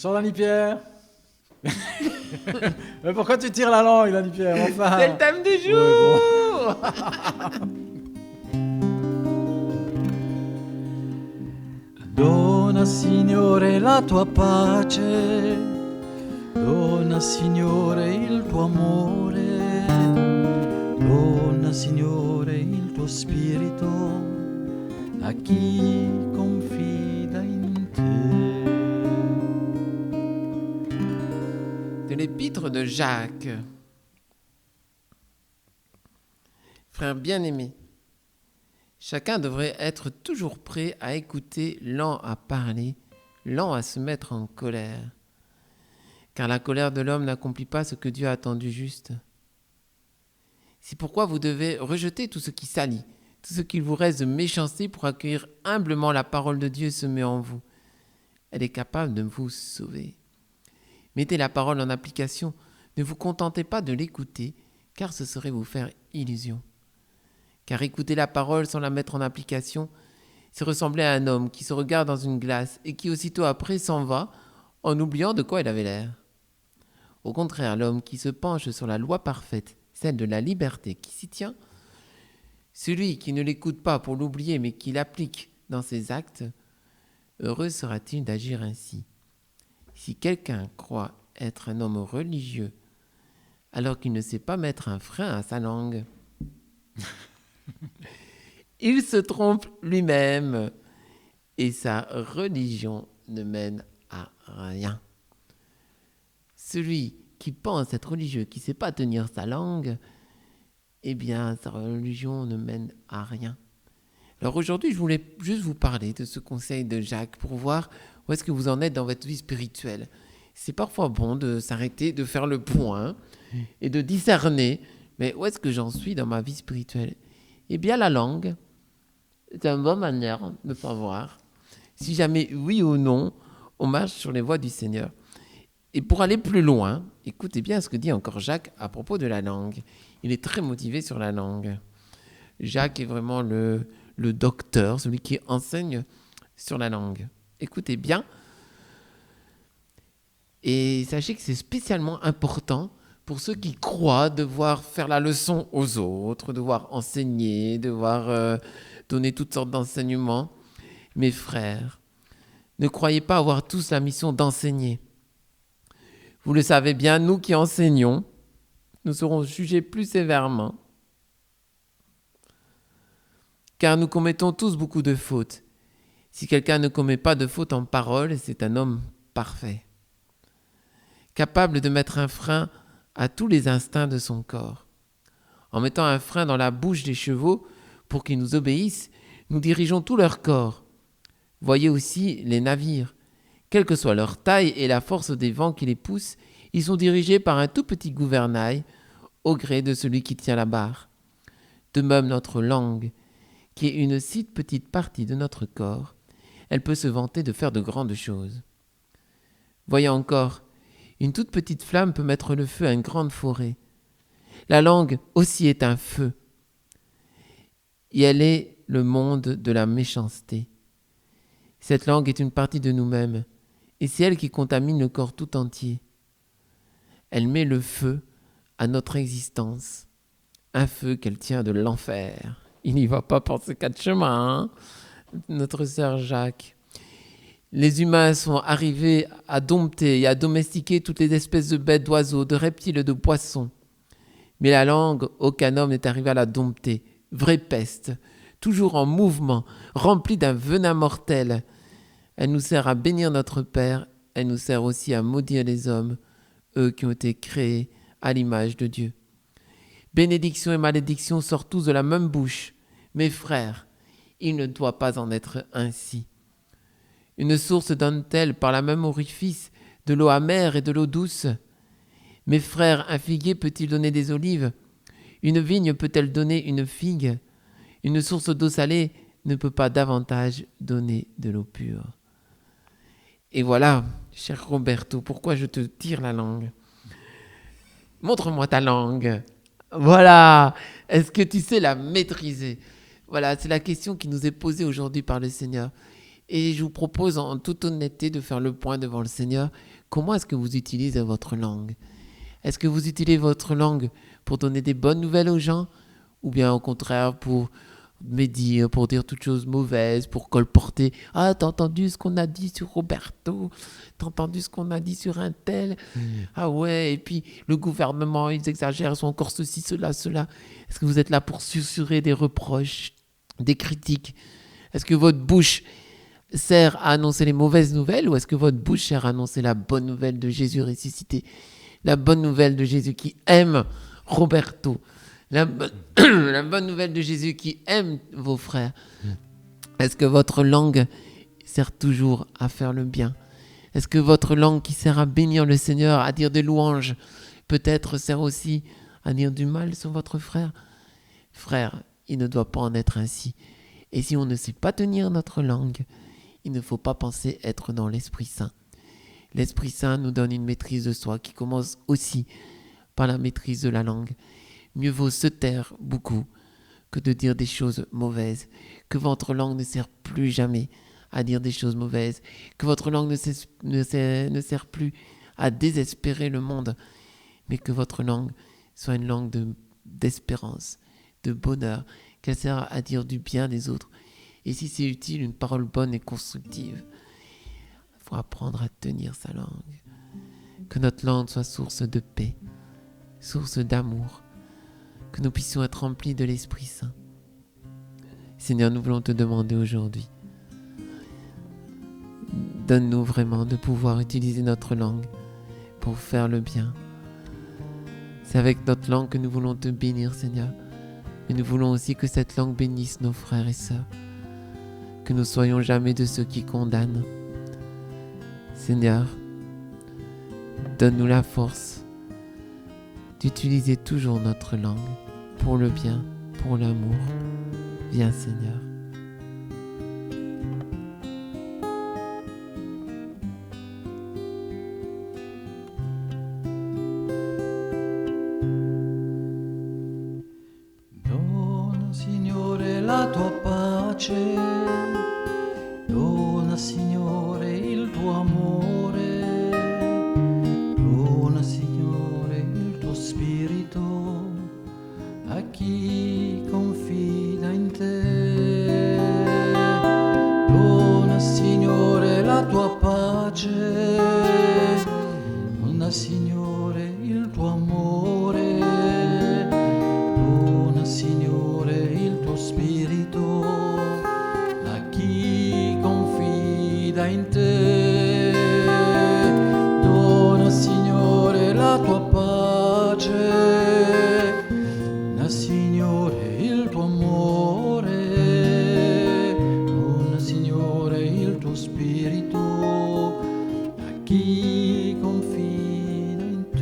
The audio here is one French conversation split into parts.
Sors Lanny Pierre. Mais pourquoi tu tires la langue, Lanny Pierre? Enfin. C'est le thème du jour. Dona Signore la tua pace, dona Signore il tuo amore, dona Signore il tuo spirito a chi confida in te. De l'épître de Jacques. Frères bien-aimés, chacun devrait être toujours prêt à écouter, lent à parler, lent à se mettre en colère. Car la colère de l'homme n'accomplit pas ce que Dieu a attendu juste. C'est pourquoi vous devez rejeter tout ce qui salit, tout ce qu'il vous reste de méchanceté pour accueillir humblement la parole de Dieu semée en vous. Elle est capable de vous sauver. Mettez la parole en application. Ne vous contentez pas de l'écouter, car ce serait vous faire illusion. Car écouter la parole sans la mettre en application, c'est ressembler à un homme qui se regarde dans une glace et qui aussitôt après s'en va en oubliant de quoi il avait l'air. Au contraire, l'homme qui se penche sur la loi parfaite, celle de la liberté qui s'y tient, celui qui ne l'écoute pas pour l'oublier mais qui l'applique dans ses actes, heureux sera-t-il d'agir ainsi. Si quelqu'un croit être un homme religieux alors qu'il ne sait pas mettre un frein à sa langue, il se trompe lui-même et sa religion ne mène à rien. Celui qui pense être religieux, qui ne sait pas tenir sa langue, eh bien, sa religion ne mène à rien. Alors aujourd'hui, je voulais juste vous parler de ce conseil de Jacques pour voir où est-ce que vous en êtes dans votre vie spirituelle. C'est parfois bon de s'arrêter, de faire le point et de discerner, mais où est-ce que j'en suis dans ma vie spirituelle? Eh bien, la langue, c'est une bonne manière de savoir si jamais, oui ou non, on marche sur les voies du Seigneur. Et pour aller plus loin, écoutez bien ce que dit encore Jacques à propos de la langue. Il est très motivé sur la langue. Jacques est vraiment le docteur, celui qui enseigne sur la langue. Écoutez bien. Et sachez que c'est spécialement important pour ceux qui croient devoir faire la leçon aux autres, devoir enseigner, devoir donner toutes sortes d'enseignements. Mes frères, ne croyez pas avoir tous la mission d'enseigner. Vous le savez bien, nous qui enseignons, nous serons jugés plus sévèrement. Car nous commettons tous beaucoup de fautes. Si quelqu'un ne commet pas de faute en parole, c'est un homme parfait, capable de mettre un frein à tous les instincts de son corps. En mettant un frein dans la bouche des chevaux pour qu'ils nous obéissent, nous dirigeons tout leur corps. Voyez aussi les navires. Quelle que soit leur taille et la force des vents qui les poussent, ils sont dirigés par un tout petit gouvernail au gré de celui qui tient la barre. De même notre langue, qui est une si petite partie de notre corps, elle peut se vanter de faire de grandes choses. Voyez encore, une toute petite flamme peut mettre le feu à une grande forêt. La langue aussi est un feu. Et elle est le monde de la méchanceté. Cette langue est une partie de nous-mêmes, et c'est elle qui contamine le corps tout entier. Elle met le feu à notre existence, un feu qu'elle tient de l'enfer. Il n'y va pas par ces quatre chemins, hein, notre sœur Jacques. Les humains sont arrivés à dompter et à domestiquer toutes les espèces de bêtes, d'oiseaux, de reptiles et de poissons. Mais la langue, aucun homme n'est arrivé à la dompter. Vraie peste, toujours en mouvement, remplie d'un venin mortel. Elle nous sert à bénir notre Père, elle nous sert aussi à maudire les hommes, eux qui ont été créés à l'image de Dieu. Bénédiction et malédiction sortent tous de la même bouche. Mes frères, il ne doit pas en être ainsi. Une source donne-t-elle par la même orifice de l'eau amère et de l'eau douce? Mes frères, un figuier peut-il donner des olives? Une vigne peut-elle donner une figue? Une source d'eau salée ne peut pas davantage donner de l'eau pure. Et voilà, cher Roberto, pourquoi je te tire la langue? Montre-moi ta langue. Voilà, est-ce que tu sais la maîtriser? Voilà, c'est la question qui nous est posée aujourd'hui par le Seigneur. Et je vous propose en toute honnêteté de faire le point devant le Seigneur. Comment est-ce que vous utilisez votre langue? Est-ce que vous utilisez votre langue pour donner des bonnes nouvelles aux gens? Ou bien au contraire pour médire, pour dire toutes choses mauvaises, pour colporter. Ah, t'as entendu ce qu'on a dit sur Roberto? T'as entendu ce qu'on a dit sur un tel? Ah ouais, et puis le gouvernement, ils exagèrent, ils sont encore ceci, cela, cela. Est-ce que vous êtes là pour susurrer des reproches, des critiques? Est-ce que votre bouche sert à annoncer les mauvaises nouvelles ou est-ce que votre bouche sert à annoncer la bonne nouvelle de Jésus ressuscité? La bonne nouvelle de Jésus qui aime Roberto? La bonne nouvelle de Jésus qui aime vos frères. Est-ce que votre langue sert toujours à faire le bien? Est-ce que votre langue qui sert à bénir le Seigneur, à dire des louanges, peut-être sert aussi à dire du mal sur votre frère? Frère, il ne doit pas en être ainsi. Et si on ne sait pas tenir notre langue, il ne faut pas penser être dans l'Esprit Saint. L'Esprit Saint nous donne une maîtrise de soi qui commence aussi par la maîtrise de la langue. Mieux vaut se taire beaucoup que de dire des choses mauvaises, que votre langue ne sert plus jamais à dire des choses mauvaises, que votre langue ne sert plus à désespérer le monde, mais que votre langue soit une langue d'espérance, de bonheur, qu'elle sert à dire du bien des autres. Et si c'est utile, une parole bonne et constructive, il faut apprendre à tenir sa langue. Que notre langue soit source de paix, source d'amour, que nous puissions être remplis de l'Esprit Saint. Seigneur, nous voulons te demander aujourd'hui, donne-nous vraiment de pouvoir utiliser notre langue pour faire le bien. C'est avec notre langue que nous voulons te bénir, Seigneur. Mais nous voulons aussi que cette langue bénisse nos frères et sœurs. Que nous ne soyons jamais de ceux qui condamnent. Seigneur, donne-nous la force d'utiliser toujours notre langue pour le bien, pour l'amour. Viens, Seigneur. Dona, Signore, la tua pace, dona, Signore, il tuo amore, dona, Signore, il tuo spirito a chi confida in te. Dona, Signore, la tua pace, dona, Signore, il tuo amore, dona, Signore, il tuo spirito a chi confida in te. Dona, Signore, la tua pace, dona, Signore, il tuo amore, dona, Signore, il tuo spirito a chi confida in te.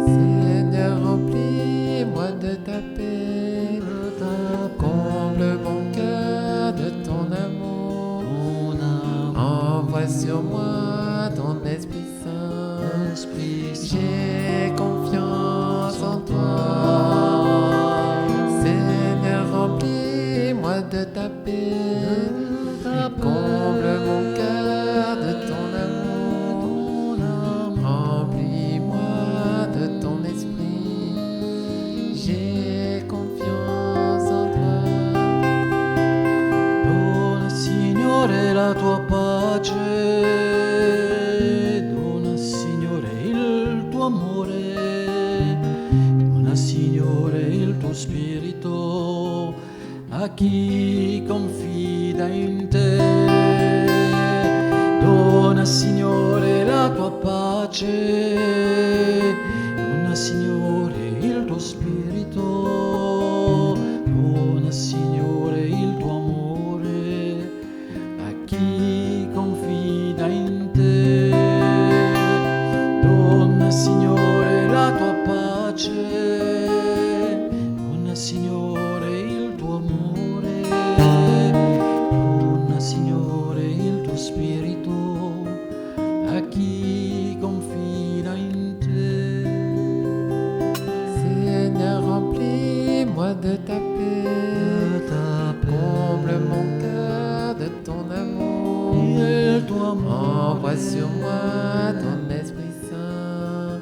Seigneur, remplis-moi de ta paix, comble mon cœur de ton amour, envoie sur moi ton Esprit Saint, j'ai confiance en toi. Seigneur, remplis-moi de ta paix, comble mon cœur de ton amour, remplis-moi de ton esprit, j'ai confiance en toi. Dona, Signore, la tua pace, dona, Signore, il tuo amore, dona, Signore, il tuo spirito a chi confida in te. Dona, Signore, la tua pace, dona, Signore, il tuo spirito, dona, Signore, il tuo amore a chi confida in te. Dona, Signore, la tua pace, dona, Signore, il tuo amore, dona, Signore, il tuo spirito a chi confida in te. amour. Envoie sur moi ton Esprit Saint.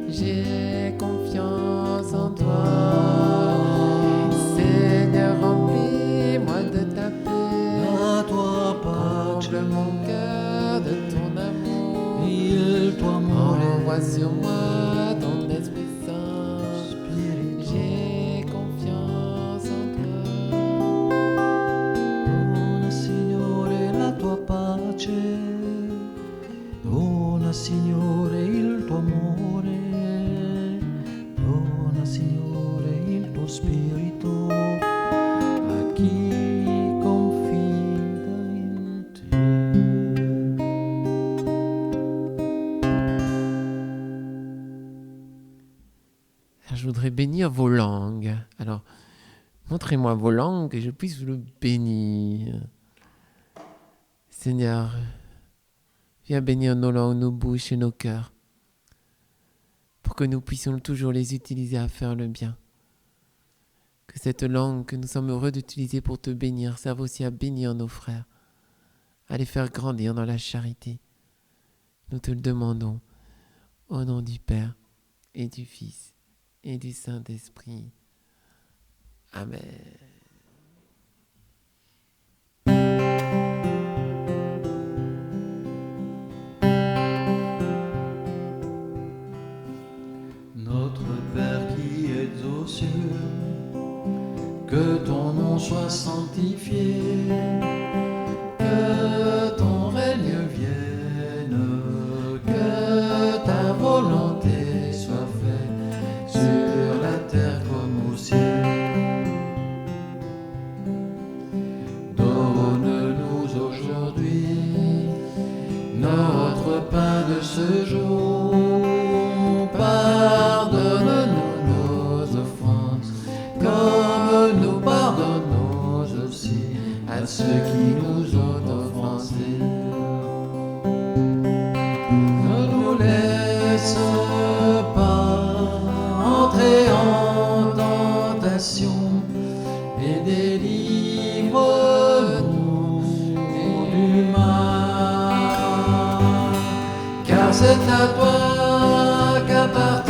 J'ai confiance en toi. Seigneur, remplis-moi de ta paix. La tua pace, Comble mon cœur de ton amour. il tuo amore. Envoie sur moi ton Esprit Saint. Spirito, J'ai confiance en toi. dona Signore la tua pace, dona Signore il tuo amore, dona Signore il tuo spirito a chi confida in te. Alors, je voudrais bénir vos langues. Alors, montrez-moi vos langues que je puisse vous le bénir. Seigneur, viens bénir nos langues, nos bouches et nos cœurs, pour que nous puissions toujours les utiliser à faire le bien. Que cette langue que nous sommes heureux d'utiliser pour te bénir serve aussi à bénir nos frères, à les faire grandir dans la charité. Nous te le demandons au nom du Père et du Fils et du Saint-Esprit. Amen. Notre Père qui es aux cieux, que ton nom soit sanctifié, que ton règne vienne, que ta volonté soit faite sur la terre comme au ciel. Donne-nous aujourd'hui notre pain de ce jour. Pardonne-nous nos offenses, comme nous pardonnons aussi à ceux qui nous ont offensés. Ne nous laisse pas entrer en tentation, et délivre-nous du mal. Car c'est à toi qu'appartient